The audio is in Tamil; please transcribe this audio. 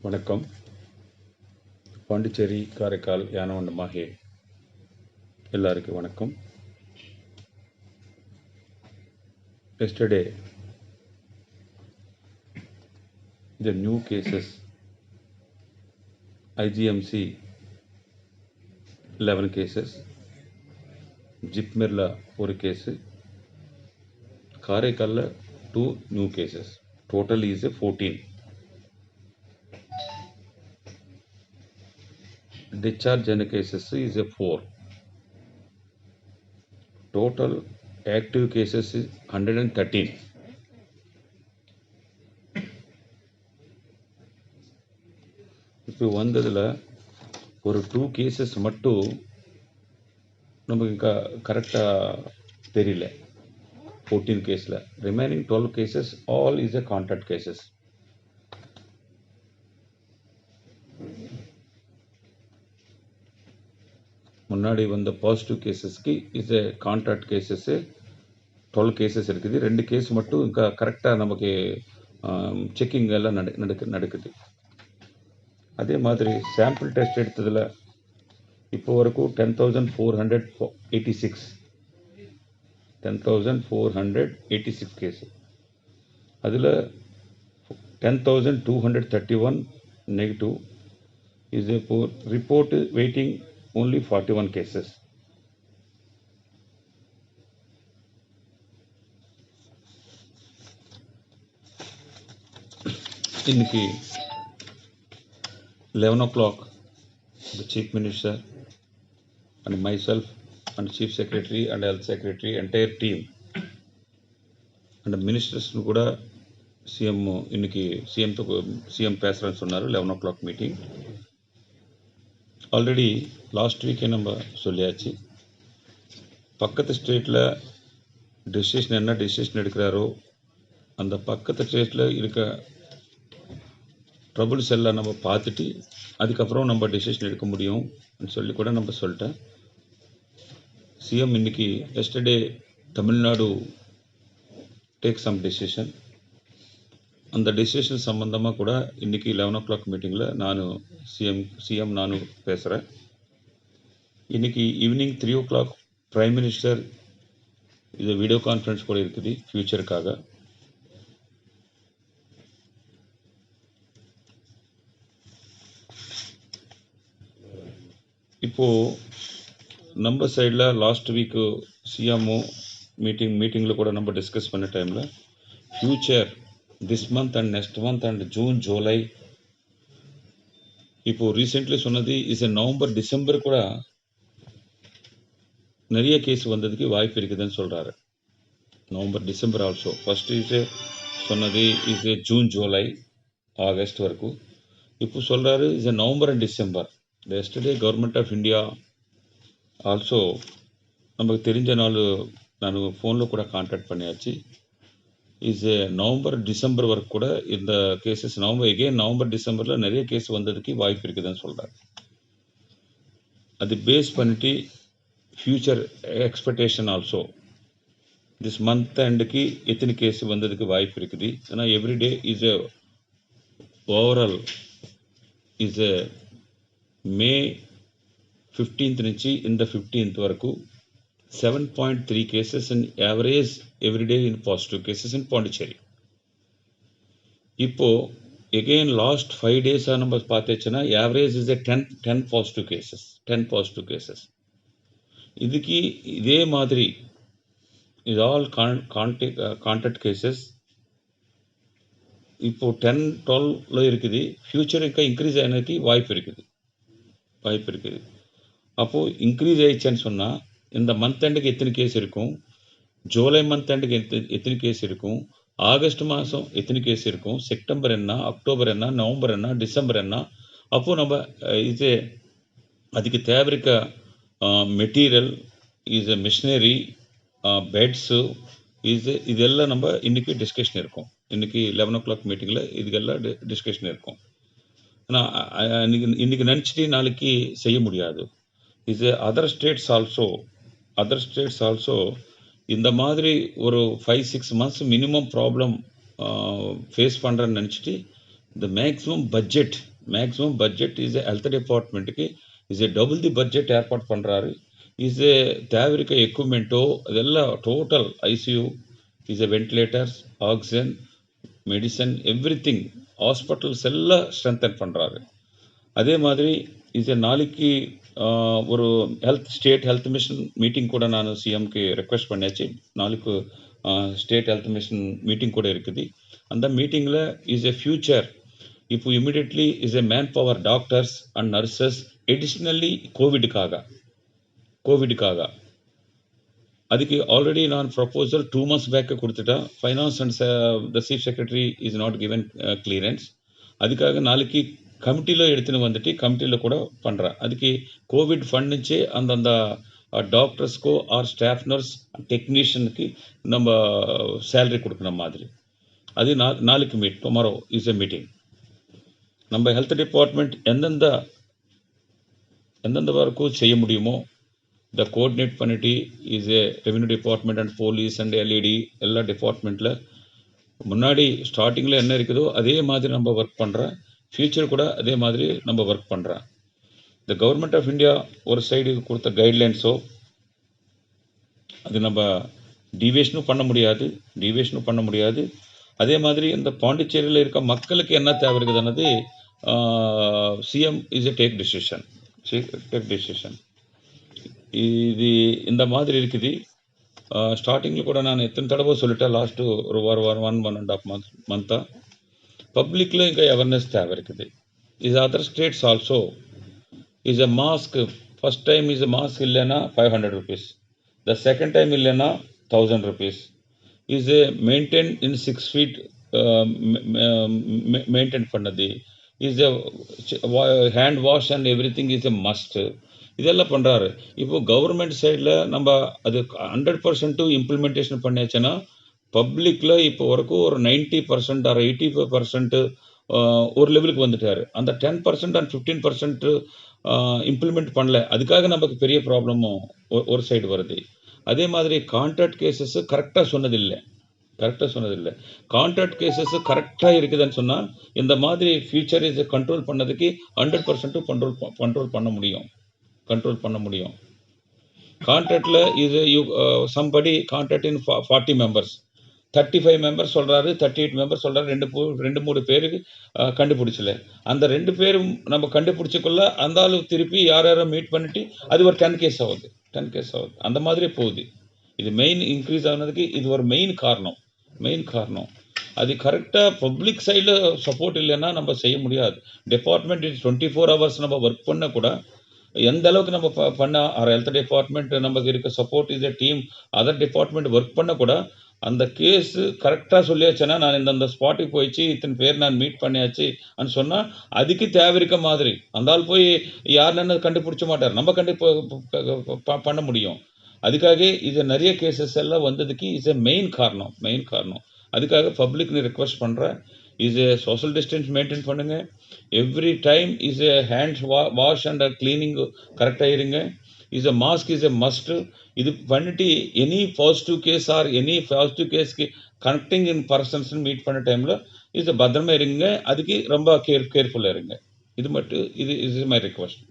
வணக்கம். பாண்டிச்சேரி, காரைக்கால், யானவண்டம் ஆகிய எல்லாருக்கும் வணக்கம். Yesterday, the new cases, IGMC 11 cases, Jipmerla 1 case, Karaikalla 2 new cases. Total is 14. Discharge cases is 4. Total active cases is 113. இப்போ வந்ததில் ஒரு 2 cases மட்டும் நமக்கு கரெக்டாக தெரியல. 14 கேஸில் remaining 12 cases all is a contact cases. முன்னாடி வந்த பாசிட்டிவ் கேசஸ்க்கு is a contact cases 12 cases இருக்குது. 2 கேஸ் மட்டும் கரெக்டாக நமக்கு செக்கிங் எல்லாம் நடக்குது. அதே மாதிரி சாம்பிள் டெஸ்ட் எடுத்ததில் இப்போ வரைக்கும் 10,486 கேஸு. அதில் 10,231 நெகட்டிவ் இஸ் இப்போ ரிப்போர்ட்டு வெயிட்டிங் only 41 cases. இன்னைக்கு 11 o'clock the Chief Minister and myself and Chief Secretary and Health Secretary entire team and ministers கூட சிஎம் இன்னைக்கு சிஎம் பேசுகிறேன்னு சொன்னார். 11 o'clock மீட்டிங் ஆல்ரெடி லாஸ்ட் வீக்கே நம்ம சொல்லியாச்சு. பக்கத்து ஸ்டேட்டில் என்ன டெசிஷன் எடுக்கிறாரோ அந்த பக்கத்து ஸ்டேட்டில் இருக்க ட்ரபுள்ஸ் எல்லாம் நம்ம பார்த்துட்டு அதுக்கப்புறம் நம்ம டெசிஷன் எடுக்க முடியும் சொல்லி கூட நம்ம சொல்லிட்டேன். சிஎம் இன்னைக்கு yesterday Tamil Nadu take some decision. அந்த டெசிஷன் சம்மந்தமாக கூட இன்றைக்கி 11 o'clock மீட்டிங்கில் சிஎம் நானும் பேசுகிறேன். இன்றைக்கி ஈவினிங் 3 o'clock பிரைம் மினிஸ்டர் இது வீடியோ கான்ஃபரன்ஸ் கூட இருக்குது ஃப்யூச்சருக்காக. இப்போது நம்ம சைடில் லாஸ்ட் வீக்கு சிஎம்மும் மீட்டிங்கில் கூட நம்ம டிஸ்கஸ் பண்ண டைமில் future this month and next month and June, July இப்போ ரீசெண்ட்லி சொன்னது இஸ் நவம்பர் டிசம்பர் கூட நிறைய கேஸ் வந்ததுக்கு வாய்ப்பு இருக்குதுன்னு சொல்கிறாரு. நவம்பர் டிசம்பர் ஆல்சோ ஃபர்ஸ்ட் சொன்னது இஸ் ஜூன், ஜூலை, ஆகஸ்ட் வரைக்கும். இப்போ சொல்கிறாரு is November and December. Yesterday government of India also நமக்கு தெரிஞ்ச நாள் நான் ஃபோனில் கூட கான்டாக்ட் பண்ணியாச்சு. இஸ் நவம்பர் டிசம்பர் வரைக்கும் கூட இந்த கேசஸ் நவம்பர் டிசம்பரில் நிறைய கேஸ் வந்ததுக்கு வாய்ப்பு இருக்குதுன்னு சொல்கிறார். அது பேஸ் பண்ணிட்டு future expectation also this month எண்டுக்கு எத்தனை கேஸ் வந்ததுக்கு வாய்ப்பு இருக்குது. ஏன்னா everyday is overall is May 15th నుంచి இந்த 15th వరకు 7.3 cases in average every day in positive cases in Pondicherry. இப்போ again last 5 days நம்ம பார்த்தேன்னா average is a 10 positive cases. இதுக்கு இதே மாதிரி is all contact cases. இப்போ 10-12 இருக்குது. ஃபியூச்சருக்கு இன்க்ரீஸ் ஆனதுக்கு வாய்ப்பு இருக்குது. அப்போது இன்க்ரீஸ் ஆயிடுச்சுன்னு சொன்னால் இந்த மந்த் எண்டுக்கு எத்தனை கேஸ் இருக்கும், ஜூலை மந்த் எண்டுக்கு எத்தனை கேஸ் இருக்கும், ஆகஸ்ட் மாதம் எத்தனை கேஸ் இருக்கும், செப்டம்பர் என்ன, அக்டோபர் என்ன, நவம்பர் என்ன, டிசம்பர் என்ன. அப்போது நம்ம அதுக்கு தேவைக்க மெட்டீரியல் இஸ் மிஷினரி பெட்ஸு இதெல்லாம் நம்ம இன்றைக்கி டிஸ்கஷன் இருக்கும். இன்றைக்கி 11 o'clock மீட்டிங்கில் இதுக்கெல்லாம் டிஸ்கஷன் இருக்கும். ஆனால் இன்றைக்கி நினச்சிட்டு நாளைக்கு செய்ய முடியாது. is other states also இந்த மாதிரி ஒரு 5-6 மந்த்ஸ் மினிமம் ப்ராப்ளம் ஃபேஸ் பண்ணுறேன்னு நினச்சிட்டு இந்த மேக்ஸிமம் பட்ஜெட் இஸ் ஹெல்த் டிபார்ட்மெண்ட்டுக்கு இஸ் டபுள் தி பட்ஜெட் ஏற்பாடு பண்ணுறாரு. இஸ் தேவை இருக்க எக்யூப்மெண்ட்டோ அதெல்லாம் total ICU is ventilators, oxygen, medicine, everything hospitals எல்லாம் ஸ்ட்ரென்தன் பண்ணுறாரு. அதே மாதிரி இது நாளைக்கு ஒரு ஸ்டேட் ஹெல்த் மிஷன் மீட்டிங் கூட நான் சிஎம்க்கு ரெக்வெஸ்ட் பண்ணியாச்சு. நாளைக்கு ஸ்டேட் ஹெல்த் மிஷன் மீட்டிங் கூட இருக்குது. அந்த மீட்டிங்கில் இஸ் ஃபியூச்சர் இப்போ immediately is man power doctors and nurses additionally கோவிடுக்காக அதுக்கு ஆல்ரெடி நான் ப்ரப்போசல் 2 months பேக்கு கொடுத்துட்டேன். Finance and the chief secretary is not given clearance. அதுக்காக நாளைக்கு கமிட்டியில் எடுத்துன்னு வந்துட்டு கமிட்டியில் கூட பண்ணுறேன். அதுக்கு கோவிட் ஃபண்ட் నుంచి அந்தந்த டாக்டர்ஸ்க்கோ ஆர் ஸ்டாஃப் நர்ஸ் டெக்னீஷியனுக்கு நம்ம சேலரி கொடுக்கணும் மாதிரி. அது நாளைக்கு டுமாரோ இஸ் எ மீட்டிங். நம்ம ஹெல்த் டிபார்ட்மெண்ட் எந்தெந்த வரைக்கும் செய்ய முடியுமோ இதை கோஆர்டினேட் பண்ணிட்டு is a revenue department and police and LED எல்லா டிபார்ட்மெண்ட்டில் முன்னாடி ஸ்டார்டிங்கில் என்ன இருக்குதோ அதே மாதிரி நம்ம ஒர்க் பண்ணுறேன். ஃபியூச்சர் கூட அதே மாதிரி நம்ம ஒர்க் பண்ணுறேன். இந்த கவர்மெண்ட் ஆஃப் இந்தியா ஒரு சைடு கொடுத்த கைட்லைன்ஸோ அது நம்ம டீவியேஷனும் பண்ண முடியாது. அதே மாதிரி இந்த பாண்டிச்சேரியில் இருக்க மக்களுக்கு என்ன தேவை இருக்குதுன்னது CM is a take decision. இது இந்த மாதிரி இருக்குது. ஸ்டார்டிங்கில் கூட நான் எத்தனை தடவை சொல்லிட்டேன், லாஸ்ட்டு ஒரு வாரம் 1.5 month பப்ளிக்கில் இங்கே அவேர்னஸ் தேவை இருக்குது. Is other states also is a mask. First time is a mask இல்லைன்னா 500 rupees, த செகண்ட் டைம் இல்லைன்னா 1000 rupees. Is a maintain in 6 feet maintain பண்ணது. Is a hand wash and everything is a must. இதெல்லாம் பண்ணுறாரு. இப்போது கவர்மெண்ட் சைடில் நம்ம அது 100% இம்ப்ளிமெண்டேஷன் பண்ணியாச்சுன்னா பப்ளிக்கில் இப்போ வரைக்கும் ஒரு 90% ஆர் 85% ஒரு லெவலுக்கு வந்துட்டார். அந்த 10% அண்ட் 15% இம்ப்ளிமெண்ட் பண்ணல. அதுக்காக நமக்கு பெரிய ப்ராப்ளமும் ஒரு சைடு வருது. அதே மாதிரி கான்ட்ராக்ட் கேசஸ் கரெக்டாக சொன்னதில்லை. கான்ட்ராக்ட் கேசஸ் கரெக்டாக இருக்குதுன்னு சொன்னால் இந்த மாதிரி ஃபியூச்சர் இஸ் கண்ட்ரோல் பண்ணதுக்கு 100% கண்ட்ரோல் பண்ண முடியும். கான்ட்ராக்டில் இது சம்படி கான்ட்ராக்ட் இன் 40 members, 35 members சொல்கிறாரு, 38 members சொல்கிறாரு. 2-3 பேருக்கு கண்டுபிடிச்சல. அந்த 2 பேரும் நம்ம கண்டுபிடிச்சிக்கொள்ள அந்த ஆளு திருப்பி யாரோ மீட் பண்ணிட்டு அது ஒரு 10 கேஸ் ஆகுது. அந்த மாதிரி போகுது. இது மெயின் இன்க்ரீஸ் ஆனதுக்கு இது ஒரு மெயின் காரணம். அது கரெக்டாக பப்ளிக் சைடில் சப்போர்ட் இல்லைன்னா நம்ம செய்ய முடியாது. டிபார்ட்மெண்ட் 24 hours நம்ம ஒர்க் பண்ண கூட எந்த அளவுக்கு நம்ம பண்ண ஹெல்த் டிபார்ட்மெண்ட் நமக்கு இருக்க support is a team, other department work பண்ண கூட அந்த கேஸ் கரெக்டாக சொல்லியாச்சுன்னா நான் இந்த ஸ்பாட்டுக்கு போயிடுச்சு, இத்தனை பேர் நான் மீட் பண்ணியாச்சு அப்படின்னு சொன்னால் அதுக்கு தேவை இருக்க மாதிரி அந்த ஆள் போய் யாருன்னு கண்டுபிடிச்ச மாட்டார். நம்ம பண்ண முடியும். அதுக்காக இது நிறைய கேசஸ் எல்லாம் வந்ததுக்கு இஸ் எ மெயின் காரணம். அதுக்காக பப்ளிக்னு ரெக்வஸ்ட் பண்ணுறேன். Is a social distance maintain பண்ணுங்க. Every time is a hands wash and cleaning கரெக்டாக இருங்க. Is a mask is a must. இது பண்ணிட்டு any positive case or any positive கேஸ்க்கு கனெக்டிங் இன் பர்சன்ஸ் மீட் பண்ண டைமில் இது பத்திரமா இருங்க. அதுக்கு ரொம்ப கேர்ஃபுல்லாக இருங்க. இது மட்டும் இது இஸ் மை ரிக்வஸ்ட்.